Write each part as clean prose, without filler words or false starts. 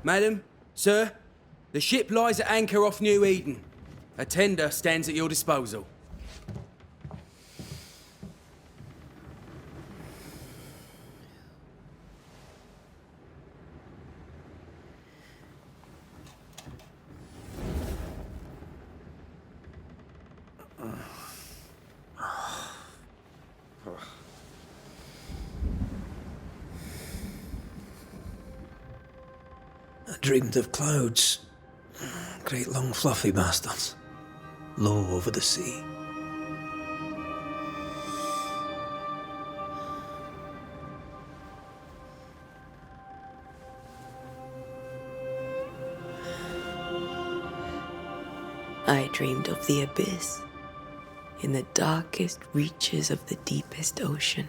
Madam, sir, the ship lies at anchor off New Eden. A tender stands at your disposal. I dreamed of clouds. Great long fluffy bastards. Low over the sea. I dreamed of the abyss, in the darkest reaches of the deepest ocean.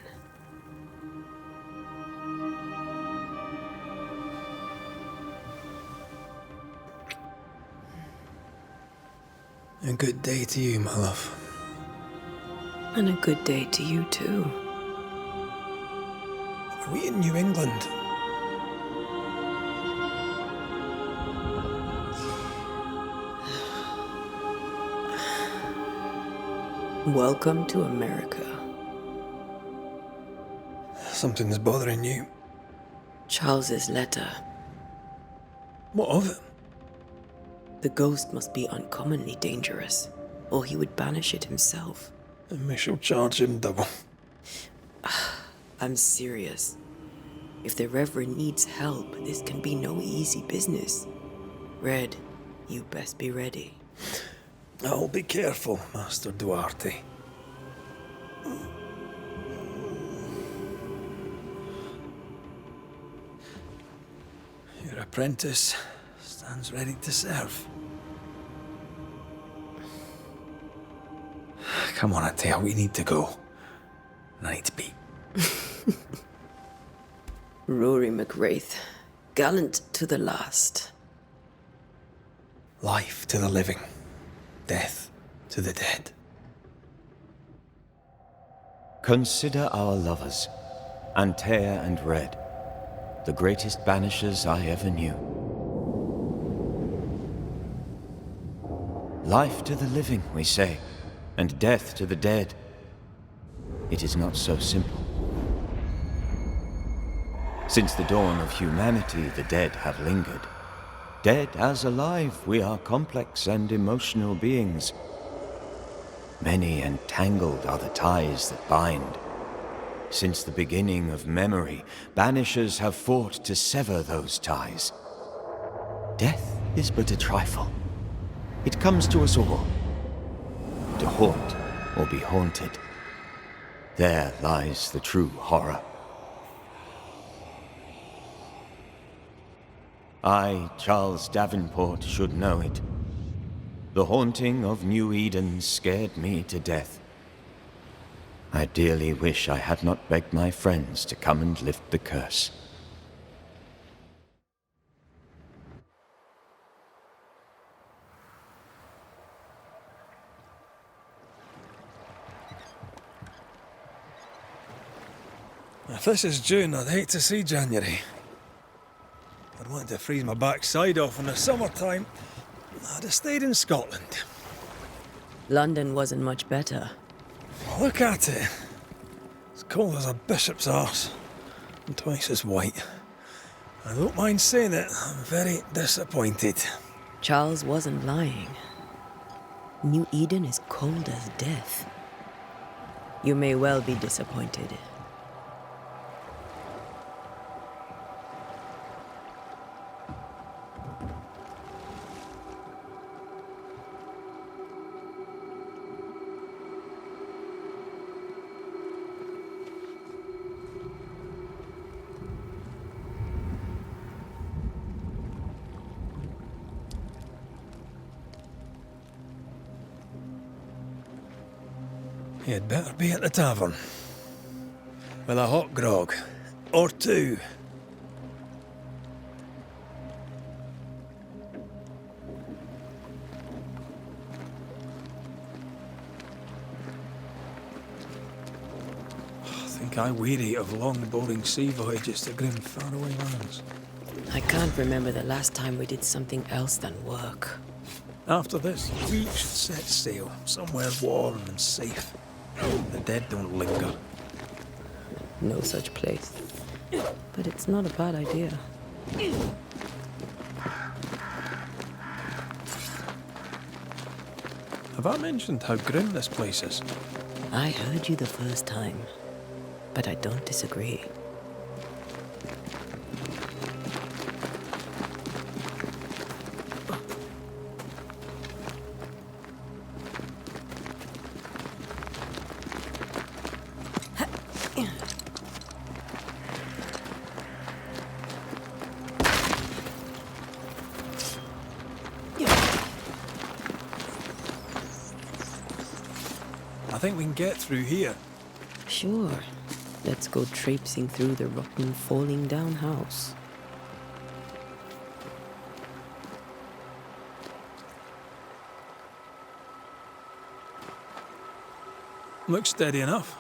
A good day to you, my love. And a good day to you, too. Are we in New England? Welcome to America. Something's bothering you. Charles's letter. What of it? The ghost must be uncommonly dangerous, or he would banish it himself. And we shall charge him double. I'm serious. If the Reverend needs help, this can be no easy business. Red, you best be ready. I'll be careful, Master Duarte. Your apprentice stands ready to serve. Come on, Atea, we need to go. Night beat. Rory McWraith, gallant to the last. Life to the living, death to the dead. Consider our lovers, Antea and Red, the greatest banishers I ever knew. Life to the living, we say, and death to the dead. It is not so simple. Since the dawn of humanity, the dead have lingered. Dead as alive, we are complex and emotional beings. Many and tangled are the ties that bind. Since the beginning of memory, banishers have fought to sever those ties. Death is but a trifle. It comes to us all. To haunt or be haunted. There lies the true horror. I, Charles Davenport, should know it. The haunting of New Eden scared me to death. I dearly wish I had not begged my friends to come and lift the curse. If this is June, I'd hate to see January. I'd want to freeze my backside off in the summertime. I'd have stayed in Scotland. London wasn't much better. Look at it. As cold as a bishop's arse. And twice as white. I don't mind saying it, I'm very disappointed. Charles wasn't lying. New Eden is cold as death. You may well be disappointed. You'd better be at the tavern. With a hot grog. Or two. I think I weary of long, boring sea voyages to grim, faraway lands. I can't remember the last time we did something else than work. After this, we should set sail somewhere warm and safe. The dead don't linger. No such place. But it's not a bad idea. Have I mentioned how grim this place is? I heard you the first time, but I don't disagree. I think we can get through here. Sure. Let's go traipsing through the rotten, falling down house. Looks steady enough.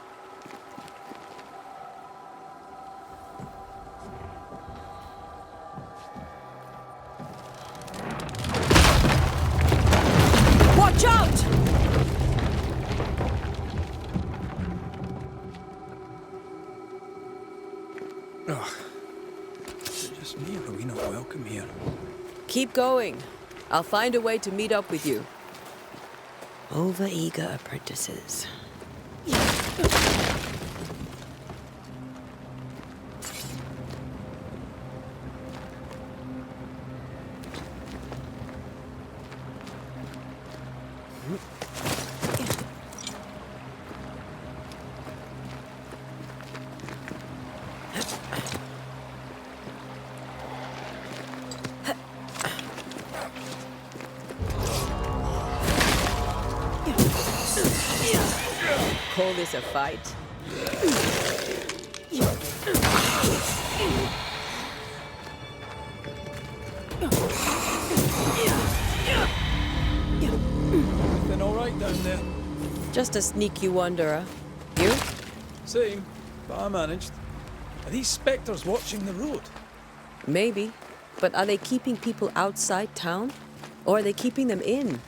Watch out! Ugh. Is it just me, or are we not welcome here? Keep going. I'll find a way to meet up with you. Overeager apprentices. Call this a fight? Everything all right down there? Just a sneaky wanderer. You? Same, but I managed. Are these spectres watching the road? Maybe. But are they keeping people outside town? Or are they keeping them in?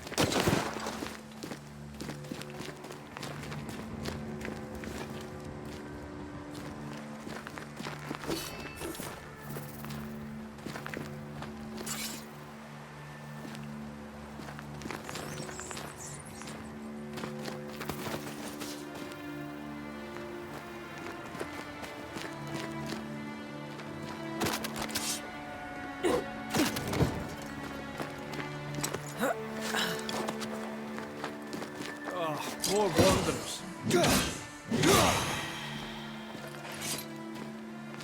More wanderers.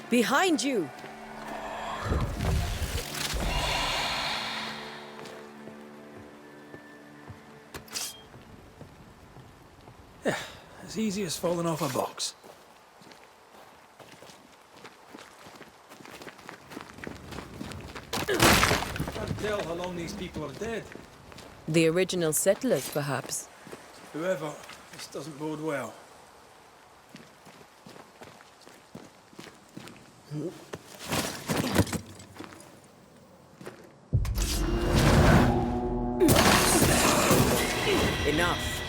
Behind you! Yeah, as easy as falling off a box. Can't tell how long these people are dead. The original settlers, perhaps. Whoever, this doesn't bode well. Enough.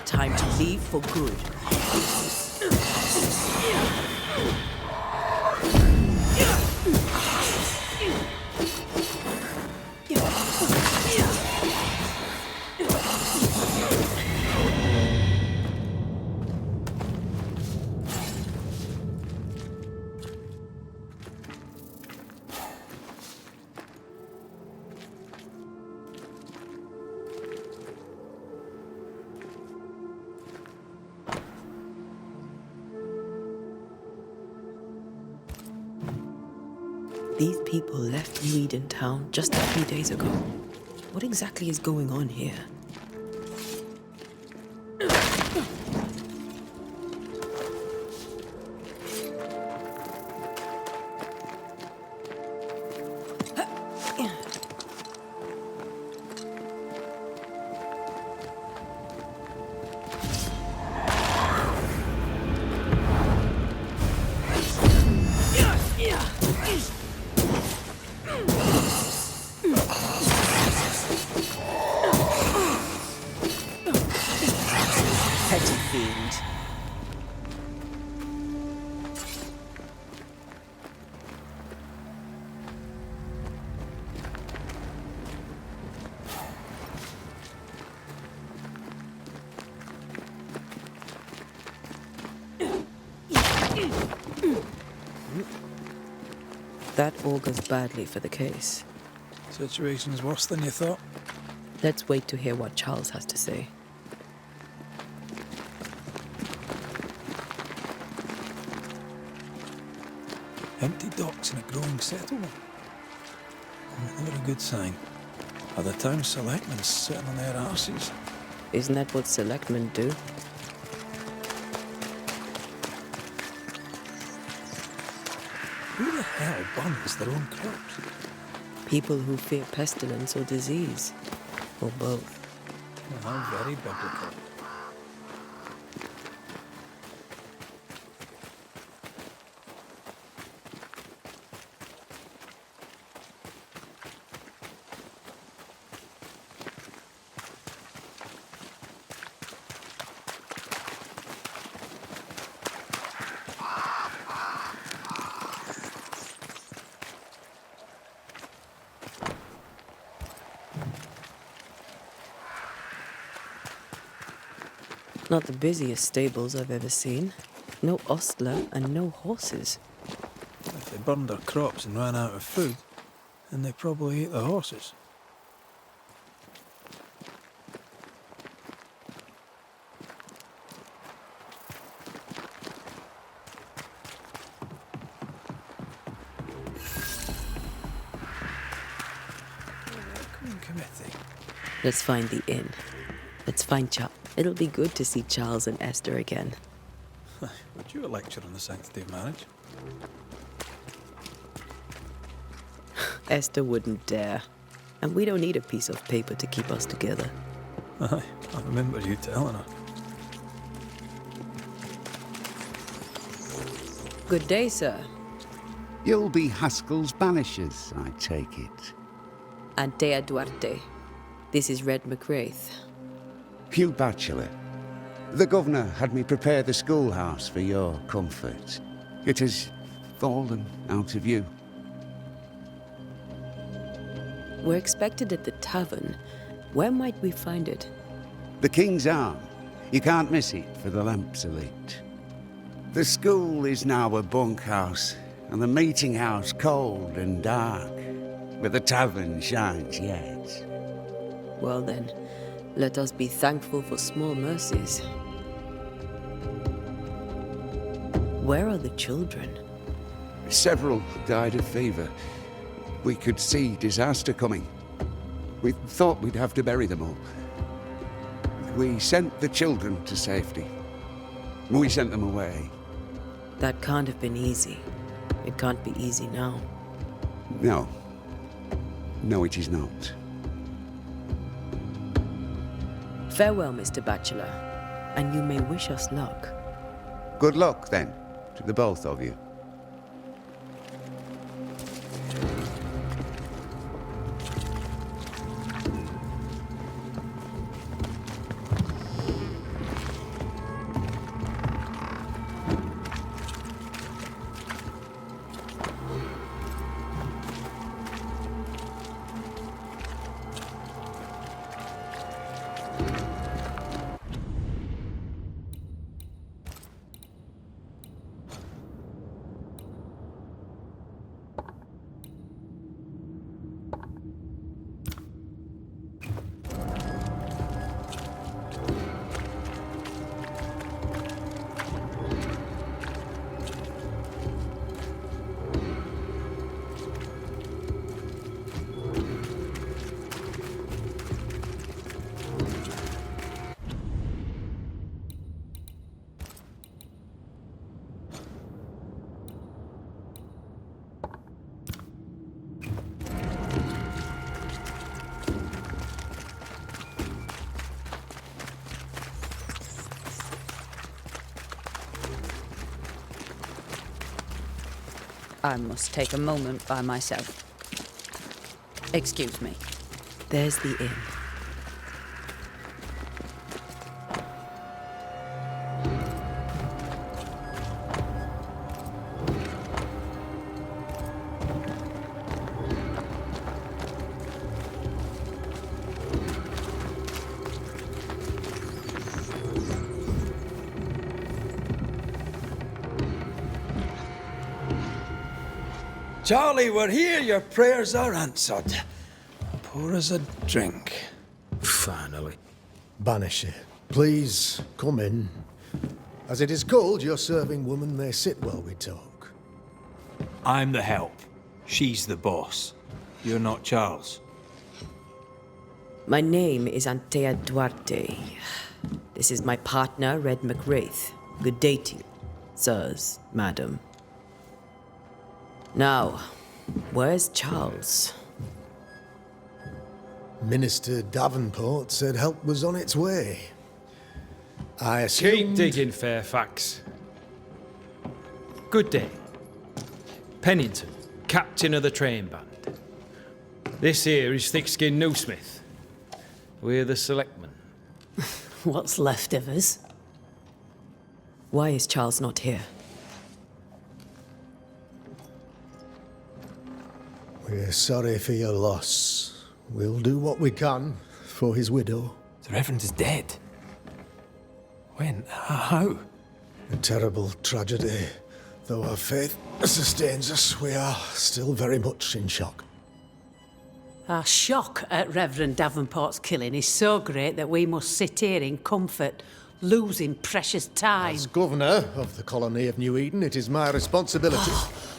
Time to leave for good. These people left New Eden town just a few days ago. What exactly is going on here? That augurs badly for the case. Situation's worse than you thought. Let's wait to hear what Charles has to say. Empty docks in a growing settlement. Never a good sign. Are the town selectmen sitting on their arses? Isn't that what selectmen do? Who the hell burns their own crops? People who fear pestilence or disease. Or both. Well, how very biblical. Not the busiest stables I've ever seen. No ostler and no horses. If they burned their crops and ran out of food, then they probably ate the horses. Welcome committee. Let's find the inn. Let's find Charles. It'll be good to see Charles and Esther again. Would you a lecture on the sanctity of marriage? Esther wouldn't dare. And we don't need a piece of paper to keep us together. Aye, I remember you telling her. Good day, sir. You'll be Haskell's Banishers, I take it. Antea Duarte. This is Red McWraith. Hugh Bachelor. The governor had me prepare the schoolhouse for your comfort. It has fallen out of view. We're expected at the tavern. Where might we find it? The King's Arm. You can't miss it for the lamps are lit. The school is now a bunkhouse, and the meeting house cold and dark, but the tavern shines yet. Well then, let us be thankful for small mercies. Where are the children? Several died of fever. We could see disaster coming. We thought we'd have to bury them all. We sent the children to safety. We sent them away. That can't have been easy. It can't be easy now. No. No, it is not. Farewell, Mr. Bachelor, and you may wish us luck. Good luck, then, to the both of you. I must take a moment by myself. Excuse me. There's the inn. Charlie, we're here. Your prayers are answered. Pour us a drink. Finally. Banisher, please come in. As it is cold, your serving woman may sit while we talk. I'm the help. She's the boss. You're not Charles. My name is Antea Duarte. This is my partner, Red McWraith. Good day to you, sirs, madam. Now, where's Charles? Minister Davenport said help was on its way. I Keep assumed... digging, Fairfax. Good day. Pennington, captain of the train band. This here is Thick-Skinned Newsmith. We're the selectmen. What's left of us? Why is Charles not here? We're sorry for your loss. We'll do what we can for his widow. The Reverend is dead. When? How? A terrible tragedy. Though our faith sustains us, we are still very much in shock. Our shock at Reverend Davenport's killing is so great that we must sit here in comfort, losing precious time. As governor of the colony of New Eden, it is my responsibility.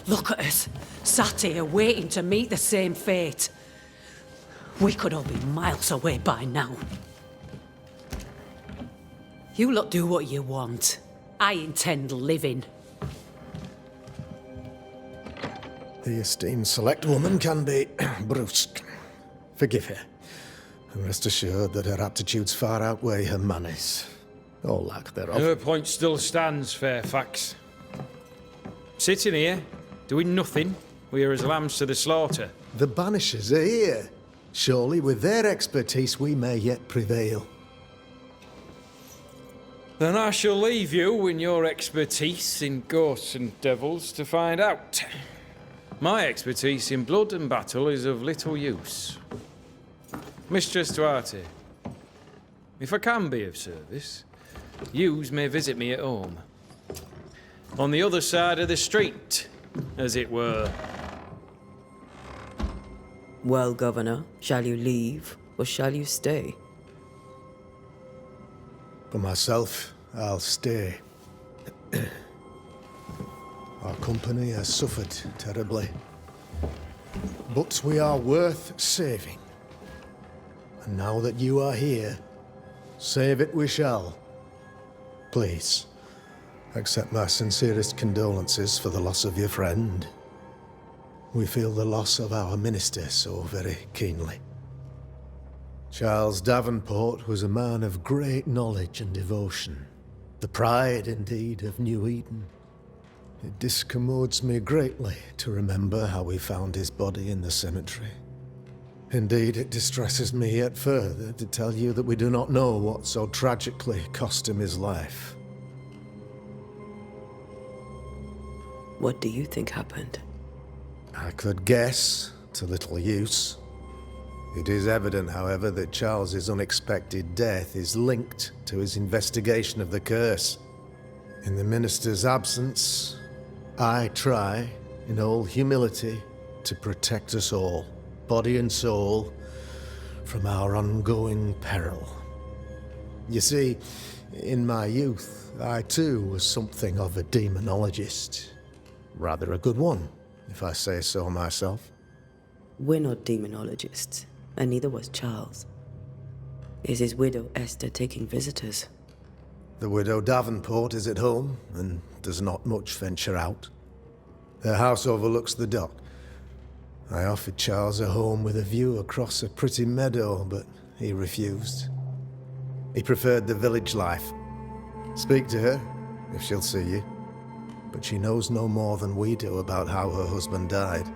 Look at us, sat here waiting to meet the same fate. We could all be miles away by now. You lot do what you want. I intend living. The esteemed select woman can be brusque. Forgive her. And rest assured that her aptitudes far outweigh her manners. Or lack thereof. Her point still stands, Fairfax. Sitting here, doing nothing, we are as lambs to the slaughter. The Banishers are here. Surely with their expertise we may yet prevail. Then I shall leave you in your expertise in ghosts and devils to find out. My expertise in blood and battle is of little use. Mistress Duarte, if I can be of service, yous may visit me at home. On the other side of the street, as it were. Well, Governor, shall you leave or shall you stay? For myself, I'll stay. Our company has suffered terribly. But we are worth saving. And now that you are here, save it we shall. Please, accept my sincerest condolences for the loss of your friend. We feel the loss of our minister so very keenly. Charles Davenport was a man of great knowledge and devotion. The pride, indeed, of New Eden. It discommodes me greatly to remember how we found his body in the cemetery. Indeed, it distresses me yet further to tell you that we do not know what so tragically cost him his life. What do you think happened? I could guess, to little use. It is evident, however, that Charles's unexpected death is linked to his investigation of the curse. In the minister's absence, I try, in all humility, to protect us all, body and soul, from our ongoing peril. You see, in my youth, I too was something of a demonologist. Rather a good one, if I say so myself. We're not demonologists, and neither was Charles. Is his widow Esther taking visitors? The widow Davenport is at home, and does not much venture out. Their house overlooks the dock. I offered Charles a home with a view across a pretty meadow, but he refused. He preferred the village life. Speak to her, if she'll see you. But she knows no more than we do about how her husband died.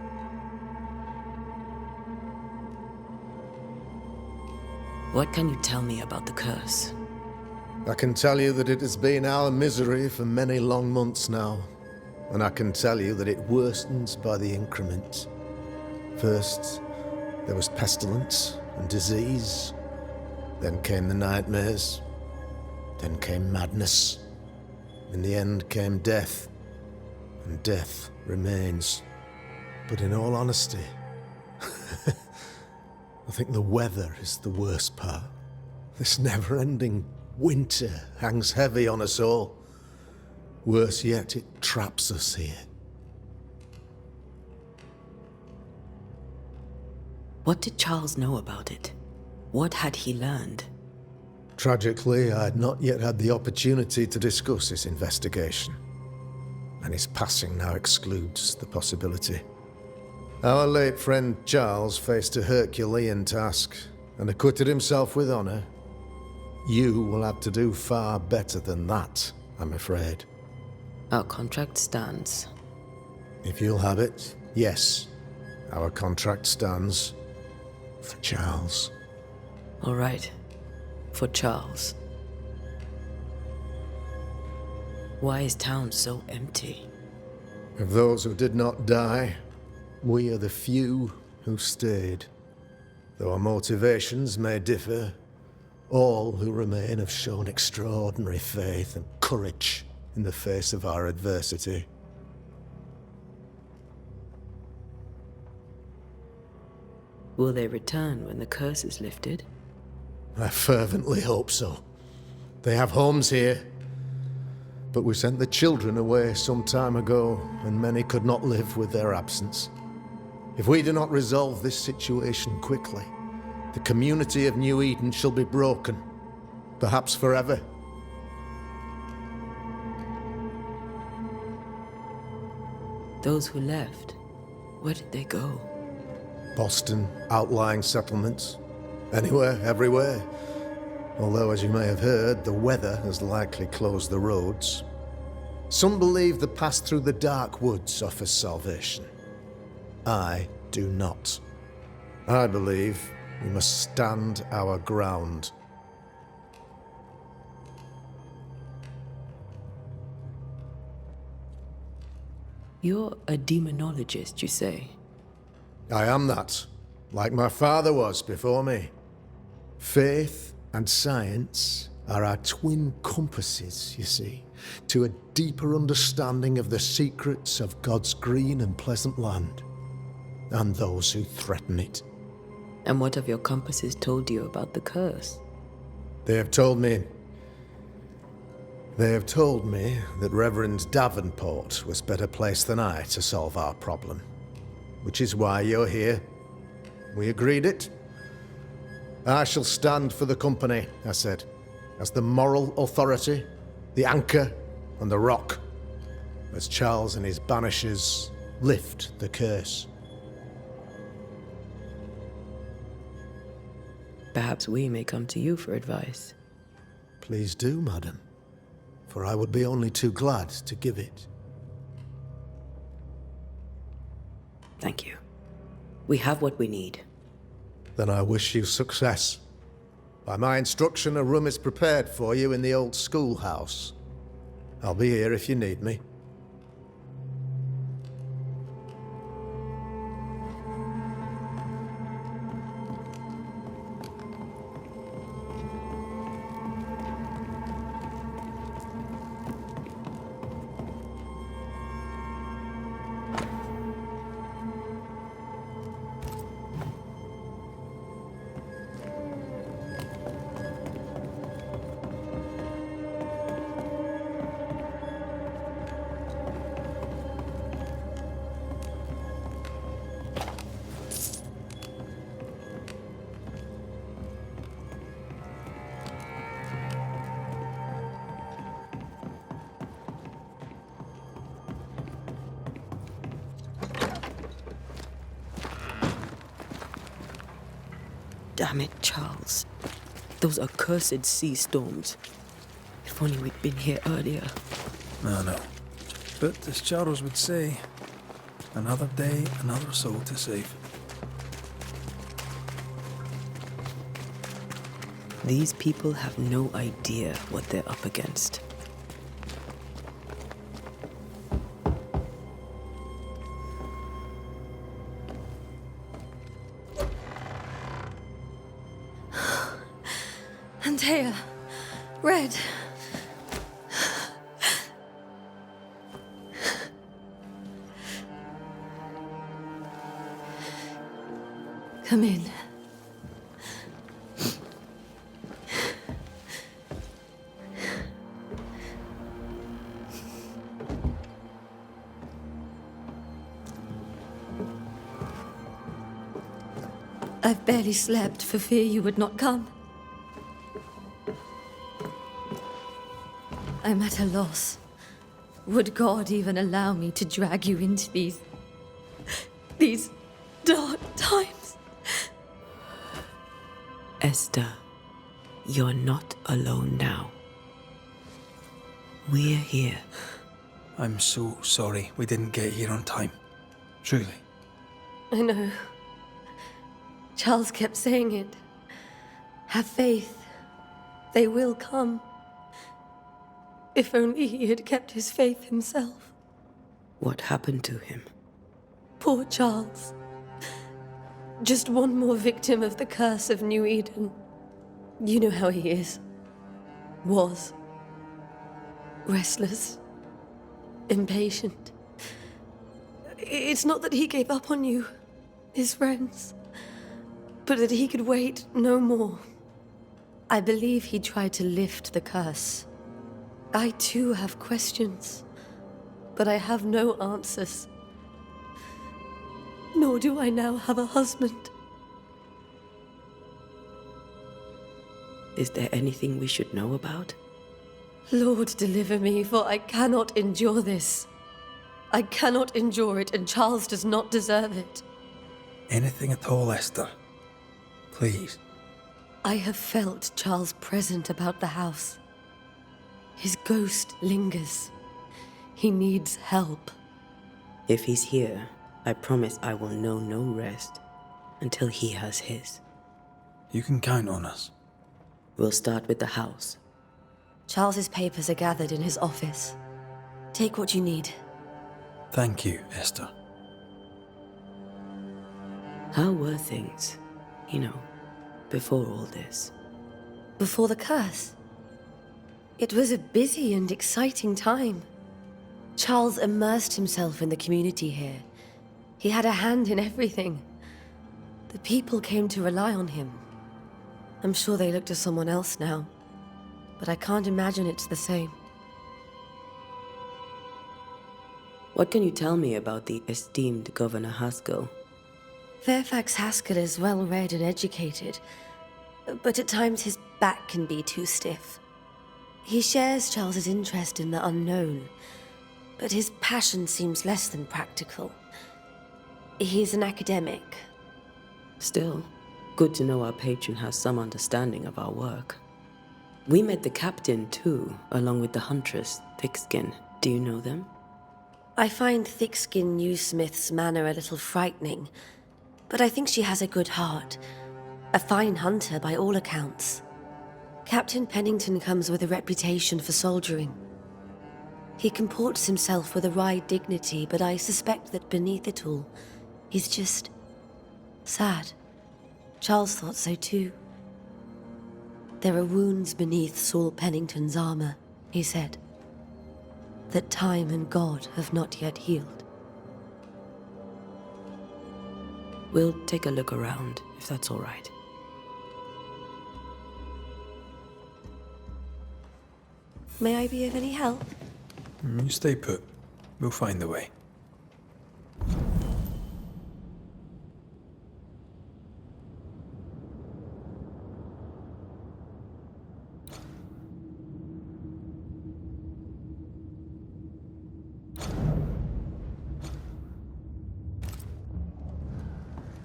What can you tell me about the curse? I can tell you that it has been our misery for many long months now. And I can tell you that it worsens by the increment. First, there was pestilence and disease. Then came the nightmares. Then came madness. In the end came death. And death remains. But in all honesty, I think the weather is the worst part. This never-ending winter hangs heavy on us all. Worse yet, it traps us here. What did Charles know about it? What had he learned? Tragically, I had not yet had the opportunity to discuss his investigation, and his passing now excludes the possibility. Our late friend Charles faced a Herculean task and acquitted himself with honor. You will have to do far better than that, I'm afraid. Our contract stands. If you'll have it, yes, our contract stands for Charles. All right. For Charles. Why is town so empty? Of those who did not die, we are the few who stayed. Though our motivations may differ, all who remain have shown extraordinary faith and courage in the face of our adversity. Will they return when the curse is lifted? I fervently hope so. They have homes here, but we sent the children away some time ago, and many could not live with their absence. If we do not resolve this situation quickly, the community of New Eden shall be broken, perhaps forever. Those who left, where did they go? Boston, outlying settlements. Anywhere, everywhere. Although, as you may have heard, the weather has likely closed the roads. Some believe the path through the dark woods offers salvation. I do not. I believe we must stand our ground. You're a demonologist, you say? I am that, like my father was before me. Faith and science are our twin compasses, you see, to a deeper understanding of the secrets of God's green and pleasant land, and those who threaten it. And what have your compasses told you about the curse? They have told me that Reverend Davenport was better placed than I to solve our problem. Which is why you're here. We agreed it. I shall stand for the company, I said, as the moral authority, the anchor, and the rock, as Charles and his Banishers lift the curse. Perhaps we may come to you for advice. Please do, madam, for I would be only too glad to give it. Thank you. We have what we need. Then I wish you success. By my instruction, a room is prepared for you in the old schoolhouse. I'll be here if you need me. Damn it, Charles. Those accursed sea storms. If only we'd been here earlier. No. But as Charles would say, another day, another soul to save. These people have no idea what they're up against. Antea, Red. Come in. I've barely slept for fear you would not come. I'm at a loss. Would God even allow me to drag you into these dark times? Esther, you're not alone now. We're here. I'm so sorry we didn't get here on time. Truly. I know. Charles kept saying it. Have faith. They will come. If only he had kept his faith himself. What happened to him? Poor Charles. Just one more victim of the curse of New Eden. You know how he is. Was. Restless. Impatient. It's not that he gave up on you, his friends, but that he could wait no more. I believe he tried to lift the curse. I too have questions, but I have no answers. Nor do I now have a husband. Is there anything we should know about? Lord, deliver me, for I cannot endure this. I cannot endure it, and Charles does not deserve it. Anything at all, Esther. Please. I have felt Charles present about the house. His ghost lingers. He needs help. If he's here, I promise I will know no rest until he has his. You can count on us. We'll start with the house. Charles's papers are gathered in his office. Take what you need. Thank you, Esther. How were things, before all this? Before the curse. It was a busy and exciting time. Charles immersed himself in the community here. He had a hand in everything. The people came to rely on him. I'm sure they look to someone else now, but I can't imagine it's the same. What can you tell me about the esteemed Governor Haskell? Fairfax Haskell is well read and educated, but at times his back can be too stiff. He shares Charles's interest in the unknown, but his passion seems less than practical. He's an academic. Still, good to know our patron has some understanding of our work. We met the captain too, along with the huntress, Thickskin. Do you know them? I find Thickskin Newsmith's manner a little frightening, but I think she has a good heart. A fine hunter by all accounts. Captain Pennington comes with a reputation for soldiering. He comports himself with a wry dignity, but I suspect that beneath it all, he's just sad. Charles thought so too. There are wounds beneath Saul Pennington's armor, he said, that time and God have not yet healed. We'll take a look around, if that's all right. May I be of any help? You stay put. We'll find the way.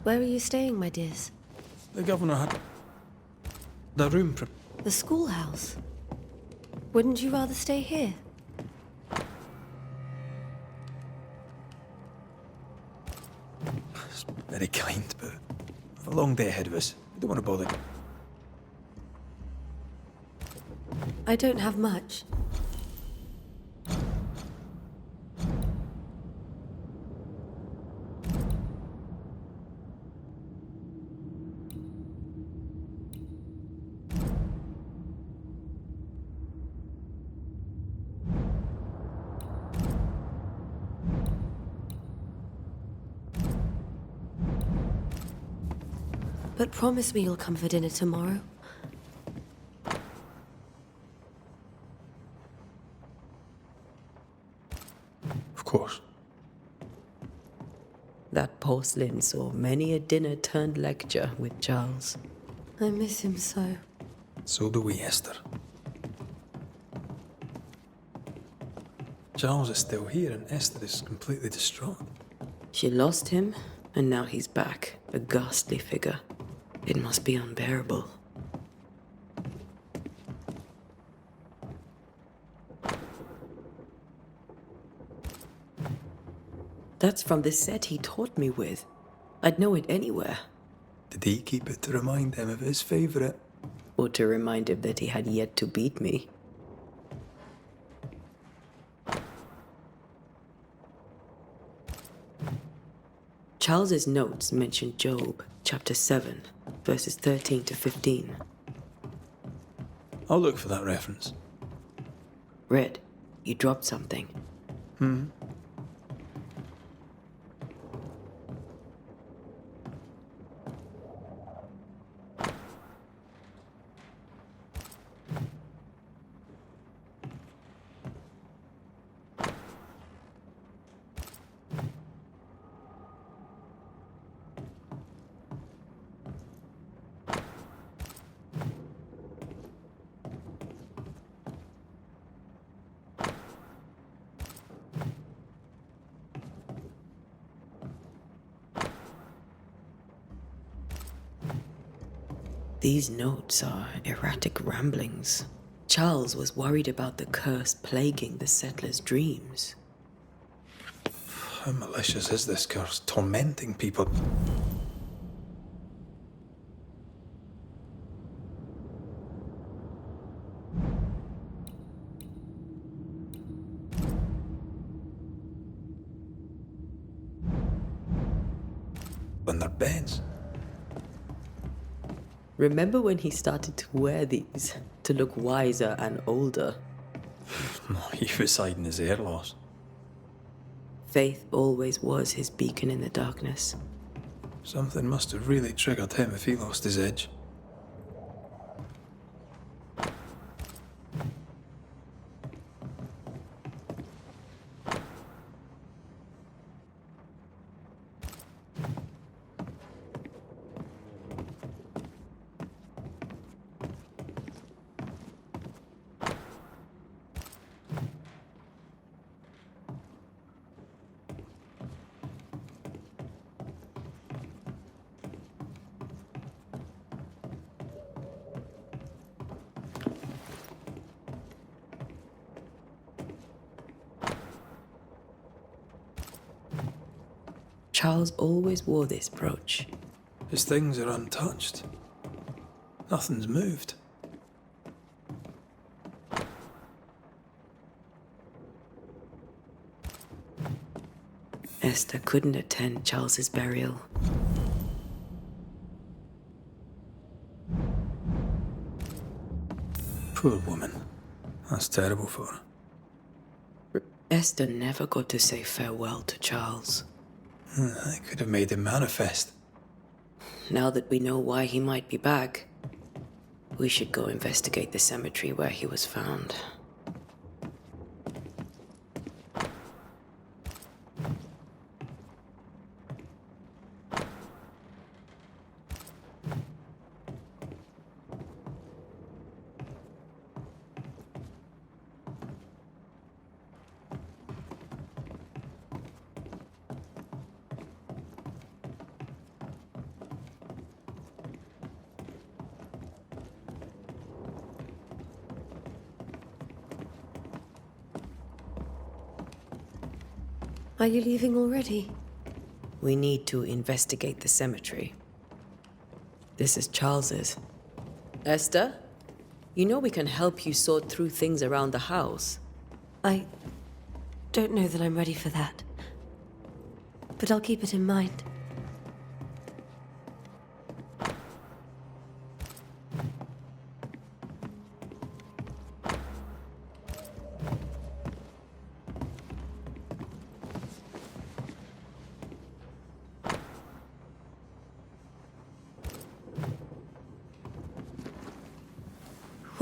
Where are you staying, my dears? The governor had the room The schoolhouse. Wouldn't you rather stay here? It's very kind, but we've a long day ahead of us. We don't want to bother. I don't have much. But promise me you'll come for dinner tomorrow. Of course. That porcelain saw many a dinner-turned-lecture with Charles. I miss him so. So do we, Esther. Charles is still here and Esther is completely distraught. She lost him, and now he's back, a ghastly figure. It must be unbearable. That's from the set he taught me with. I'd know it anywhere. Did he keep it to remind him of his favourite? Or to remind him that he had yet to beat me. Charles's notes mention Job, chapter 7, verses 13 to 15. I'll look for that reference. Red, you dropped something. These notes are erratic ramblings. Charles was worried about the curse plaguing the settlers' dreams. How malicious is this curse, tormenting people? On their beds. Remember when he started to wear these to look wiser and older? He was hiding his hair loss. Faith always was his beacon in the darkness. Something must have really triggered him if he lost his edge. Charles always wore this brooch. His things are untouched. Nothing's moved. Esther couldn't attend Charles's burial. Poor woman. That's terrible for her. Esther never got to say farewell to Charles. I could have made him manifest. Now that we know why he might be back, we should go investigate the cemetery where he was found. Are you leaving already? We need to investigate the cemetery. This is Charles's. Esther, you know we can help you sort through things around the house. I don't know that I'm ready for that. But I'll keep it in mind.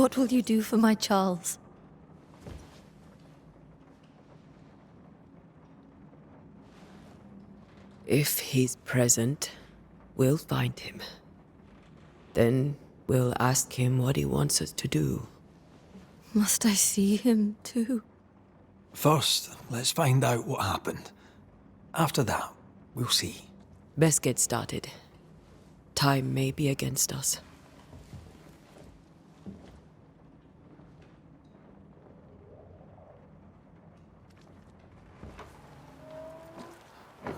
What will you do for my Charles? If he's present, we'll find him. Then we'll ask him what he wants us to do. Must I see him too? First, let's find out what happened. After that, we'll see. Best get started. Time may be against us.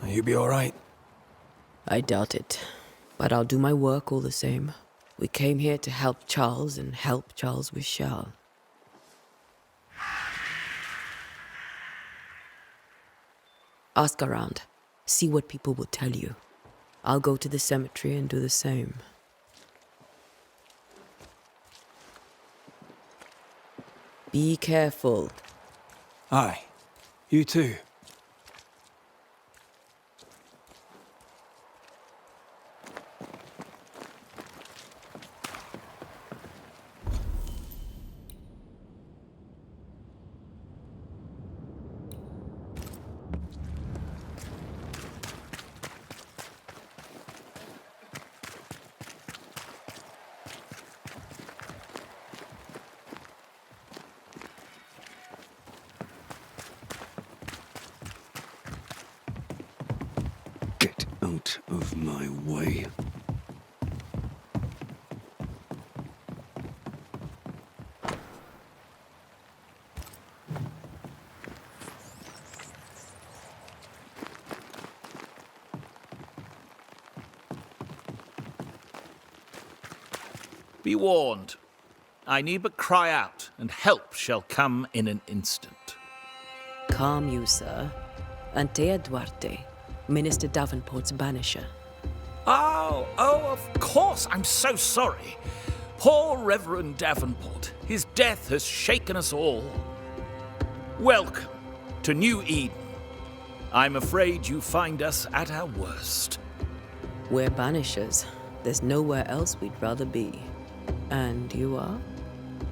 You be all right? I doubt it. But I'll do my work all the same. We came here to help Charles and help Charles with Shal. Ask around. See what people will tell you. I'll go to the cemetery and do the same. Be careful. Aye. You too. Get out of my way. Be warned. I need but cry out, and help shall come in an instant. Calm you, sir. Antea Duarte, Minister Davenport's banisher. Oh, of course. I'm so sorry. Poor Reverend Davenport. His death has shaken us all. Welcome to New Eden. I'm afraid you find us at our worst. We're banishers. There's nowhere else we'd rather be. And you are?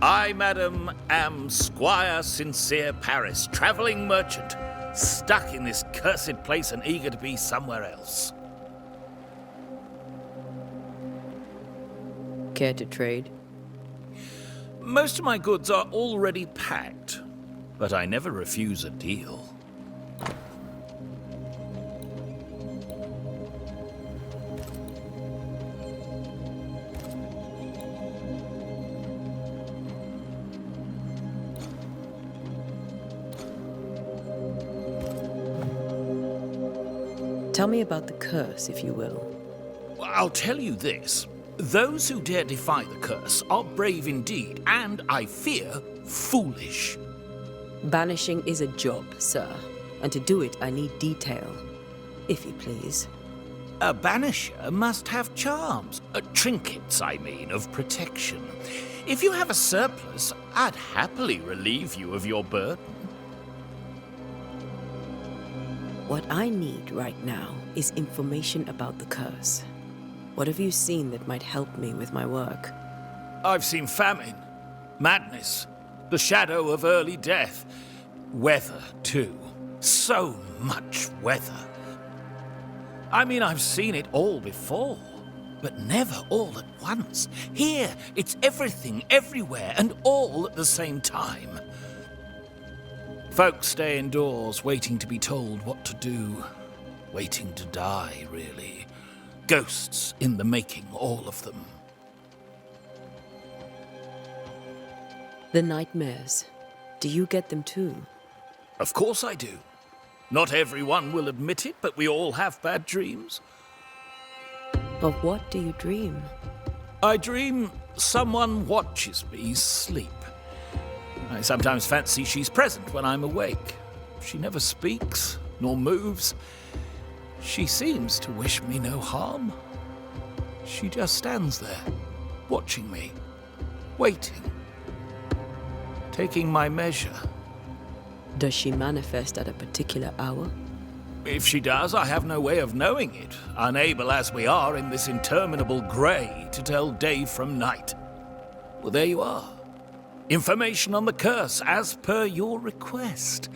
I, madam, am Squire Sincere Paris, travelling merchant, stuck in this cursed place and eager to be somewhere else. Care to trade? Most of my goods are already packed, but I never refuse a deal. Tell me about the curse, if you will. I'll tell you this. Those who dare defy the curse are brave indeed, and, I fear, foolish. Banishing is a job, sir. And to do it, I need detail. If you please. A banisher must have charms. Trinkets, I mean, of protection. If you have a surplus, I'd happily relieve you of your burden. What I need right now is information about the curse. What have you seen that might help me with my work? I've seen famine, madness, the shadow of early death, weather, too. So much weather. I mean, I've seen it all before, but never all at once. Here, it's everything, everywhere, and all at the same time. Folks stay indoors, waiting to be told what to do. Waiting to die, really. Ghosts in the making, all of them. The nightmares. Do you get them too? Of course I do. Not everyone will admit it, but we all have bad dreams. Of what do you dream? I dream someone watches me sleep. I sometimes fancy she's present when I'm awake. She never speaks, nor moves. She seems to wish me no harm. She just stands there, watching me, waiting, taking my measure. Does she manifest at a particular hour? If she does, I have no way of knowing it, unable as we are in this interminable grey to tell day from night. Well, there you are. Information on the curse, as per your request.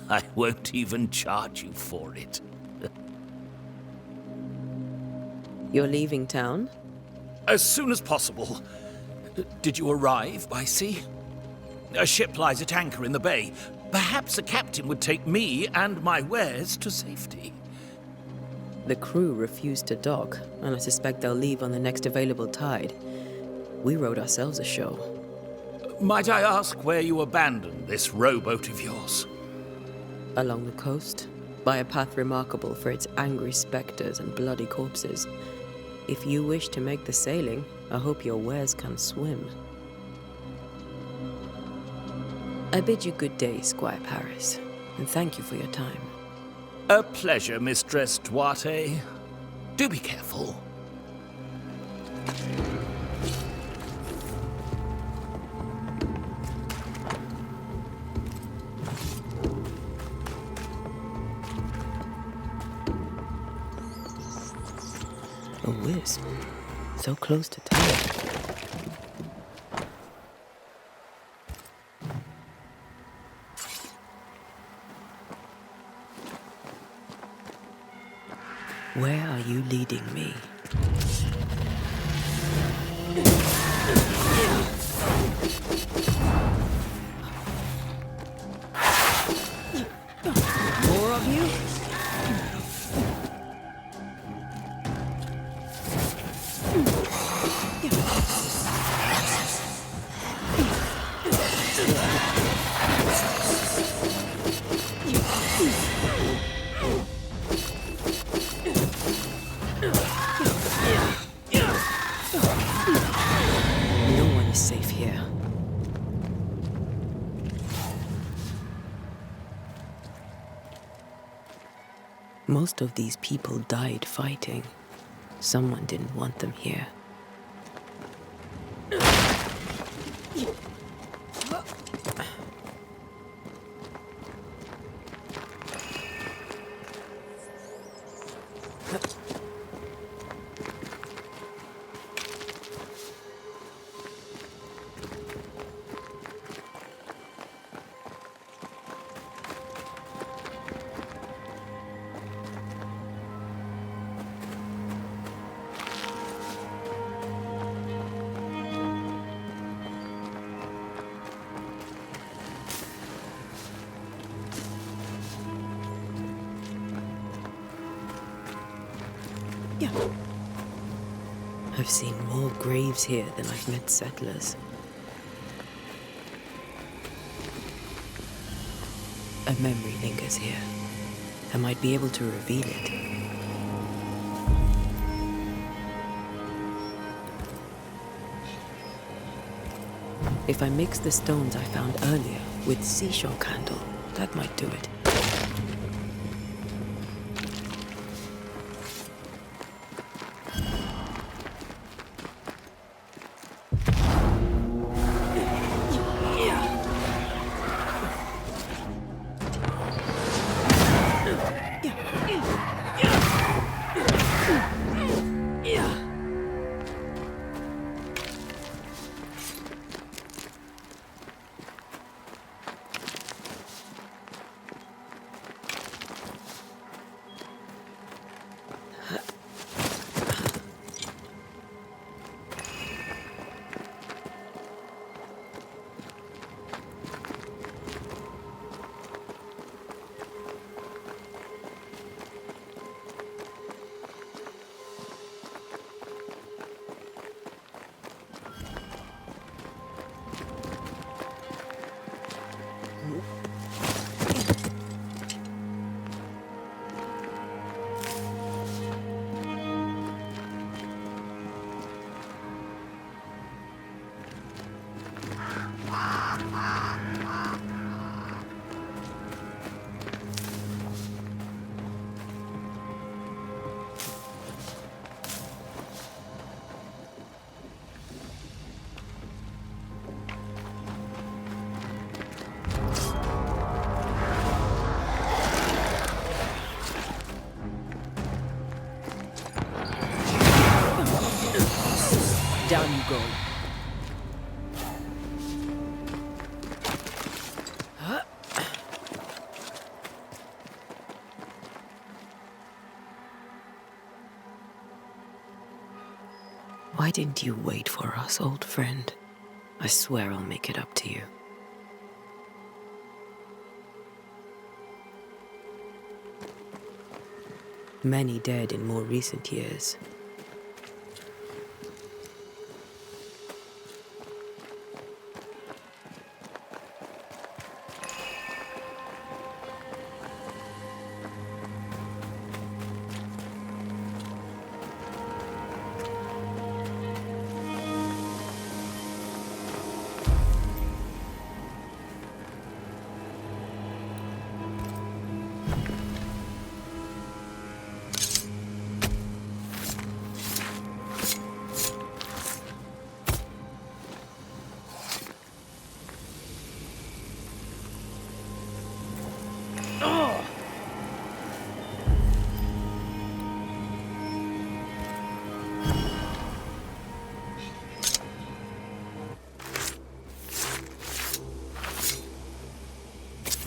I won't even charge you for it. You're leaving town? As soon as possible. Did you arrive by sea? A ship lies at anchor in the bay. Perhaps a captain would take me and my wares to safety. The crew refused to dock, and I suspect they'll leave on the next available tide. We rowed ourselves ashore. Might I ask where you abandoned this rowboat of yours? Along the coast, by a path remarkable for its angry specters and bloody corpses. If you wish to make the sailing, I hope your wares can swim. I bid you good day, Squire Paris, and thank you for your time. A pleasure, Mistress Duarte. Do be careful. A wisp, so close to town. Where are you leading me? More of you? No one is safe here. Most of these people died fighting. Someone didn't want them here. I've seen more graves here than I've met settlers. A memory lingers here. I might be able to reveal it. If I mix the stones I found earlier with seashore candle, that might do it. Down you go. Why didn't you wait for us, old friend? I swear I'll make it up to you. Many dead in more recent years.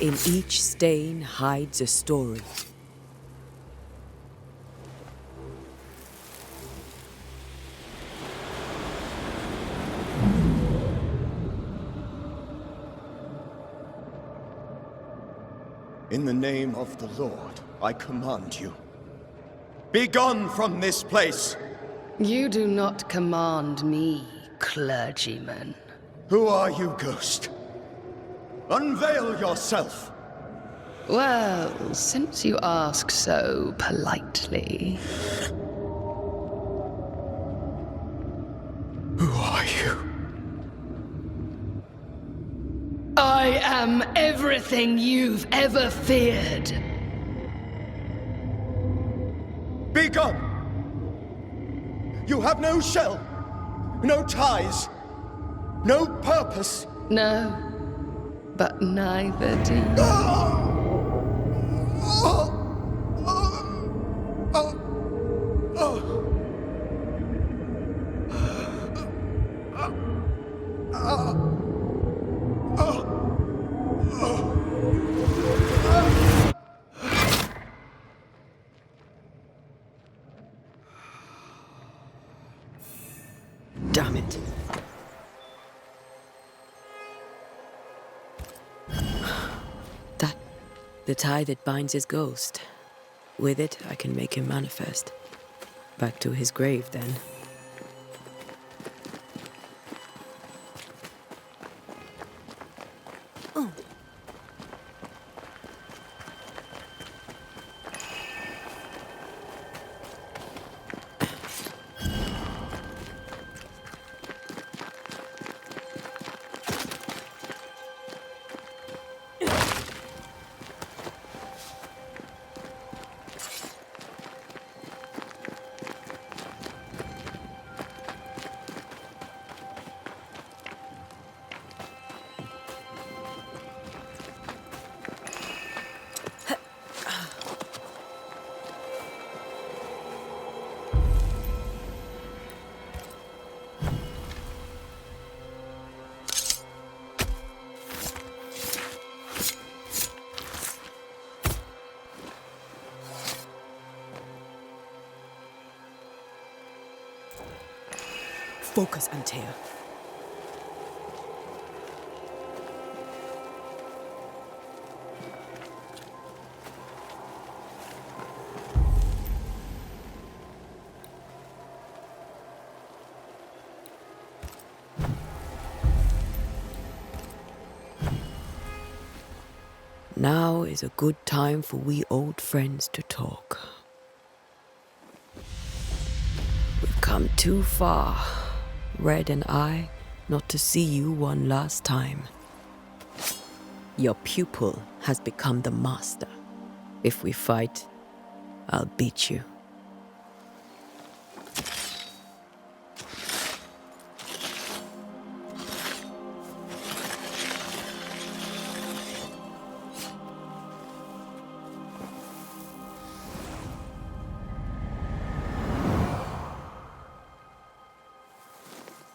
In each stain hides a story. In the name of the Lord, I command you. Be gone from this place! You do not command me, clergyman. Who are you, ghost? Unveil yourself! Well, since you ask so politely. Who are you? I am everything you've ever feared. Be gone! You have no shell, no ties, no purpose. No, but neither do you. Damn it. The tie that binds his ghost. With it, I can make him manifest. Back to his grave, then. Focus, Antea. Now is a good time for we old friends to talk. We've come too far, Red and I, not to see you one last time. Your pupil has become the master. If we fight, I'll beat you.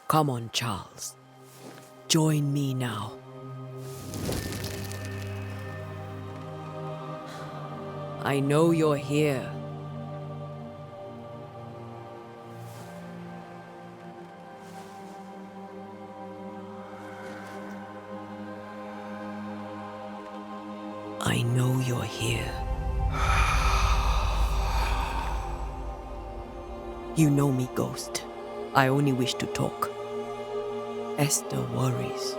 Come on, Charles. Join me now. I know you're here. you're here. You know me, Ghost. I only wish to talk. Esther worries.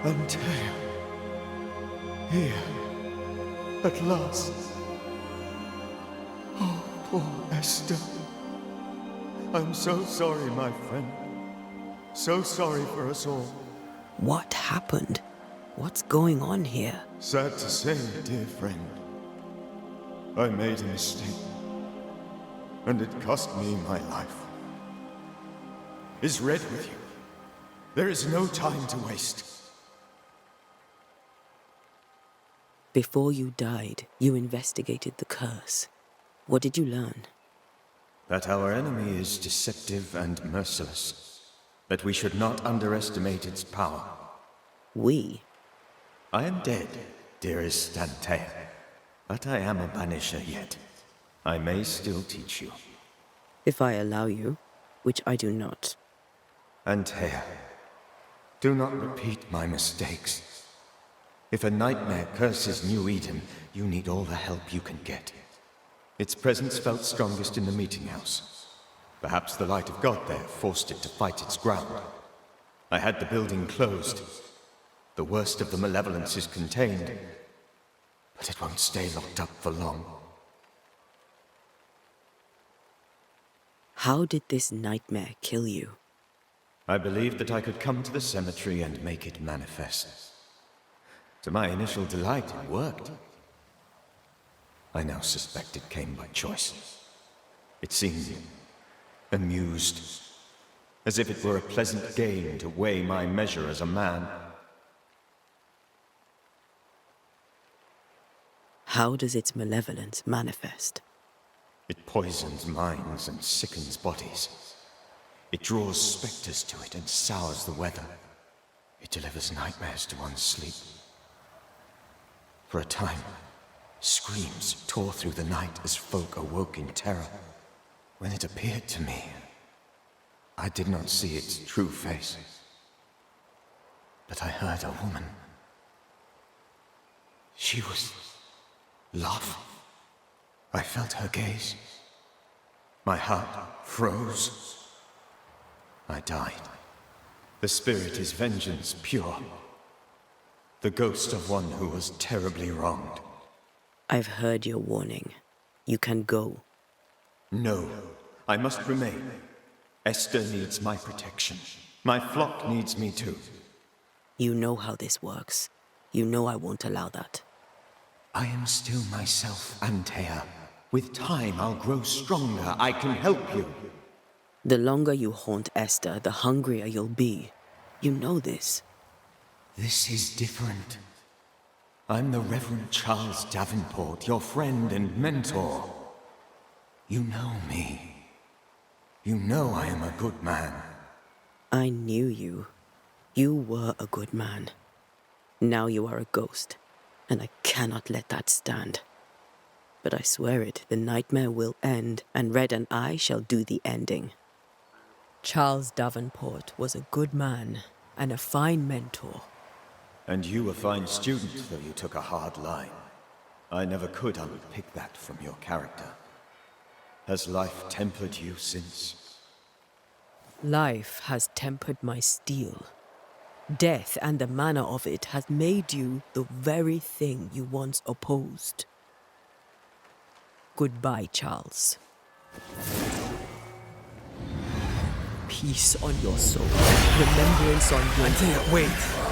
Antea. Here. At last. Oh, poor Esther. I'm so sorry, my friend. So sorry for us all. What happened? What's going on here? Sad to say, dear friend. I made a mistake. And it cost me my life. Is Red with you? There is no time to waste. Before you died, you investigated the curse. What did you learn? That our enemy is deceptive and merciless. That we should not underestimate its power. We? I am dead, dearest Antea. But I am a Banisher yet. I may still teach you. If I allow you, which I do not. Antea, do not repeat my mistakes. If a nightmare curses New Eden, you need all the help you can get. Its presence felt strongest in the meeting house. Perhaps the light of God there forced it to fight its ground. I had the building closed. The worst of the malevolence is contained, but it won't stay locked up for long. How did this nightmare kill you? I believed that I could come to the cemetery and make it manifest. To my initial delight, it worked. I now suspect it came by choice. It seemed amused, as if it were a pleasant game to weigh my measure as a man. How does its malevolence manifest? It poisons minds and sickens bodies. It draws specters to it and sours the weather. It delivers nightmares to one's sleep. For a time, screams tore through the night as folk awoke in terror. When it appeared to me, I did not see its true face. But I heard a woman. She was love. I felt her gaze. My heart froze. I died. The spirit is vengeance pure. The ghost of one who was terribly wronged. I've heard your warning. You can go. No, I must remain. Esther needs my protection. My flock needs me too. You know how this works. You know I won't allow that. I am still myself, Antea. With time, I'll grow stronger. I can help you. The longer you haunt Esther, the hungrier you'll be. You know this. This is different. I'm the Reverend Charles Davenport, your friend and mentor. You know me. You know I am a good man. I knew you. You were a good man. Now you are a ghost, and I cannot let that stand. But I swear it, the nightmare will end, and Red and I shall do the ending. Charles Davenport was a good man and a fine mentor. And you a fine student, though you took a hard line. I never could unpick that from your character. Has life tempered you since? Life has tempered my steel. Death and the manner of it has made you the very thing you once opposed. Goodbye, Charles. Peace on your soul. Remembrance on your... Antea, wait!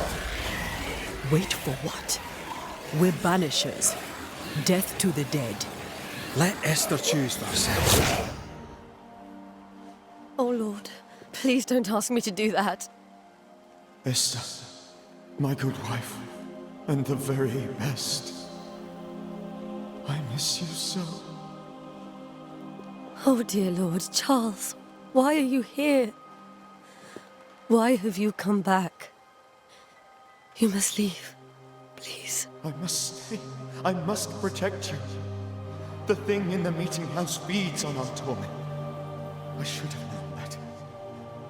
Wait for what? We're Banishers. Death to the dead. Let Esther choose for herself. Oh, Lord, please don't ask me to do that. Esther, my good wife, and the very best. I miss you so. Oh, dear Lord, Charles, why are you here? Why have you come back? You must leave, please. I must stay. I must protect you. The thing in the meeting house feeds on our torment. I should have known better.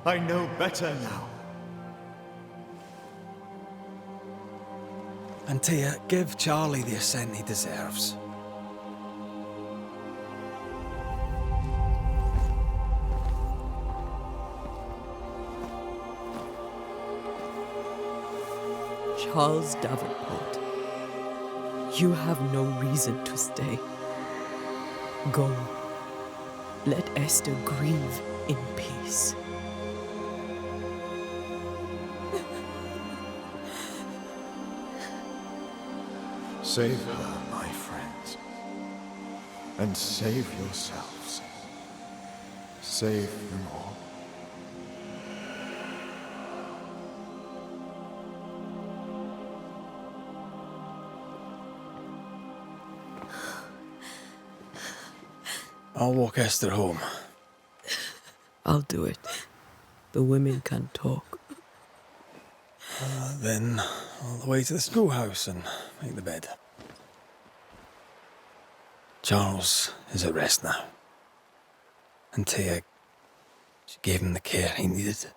I know better now. And Tia, give Charlie the ascent he deserves. Charles Davenport, you have no reason to stay. Go. Let Esther grieve in peace. Save her, my friends. And save yourselves. Save them all. I'll walk Esther home. I'll do it. The women can talk. Then all the way to the schoolhouse and make the bed. Charles is at rest now. And Tia, she gave him the care he needed.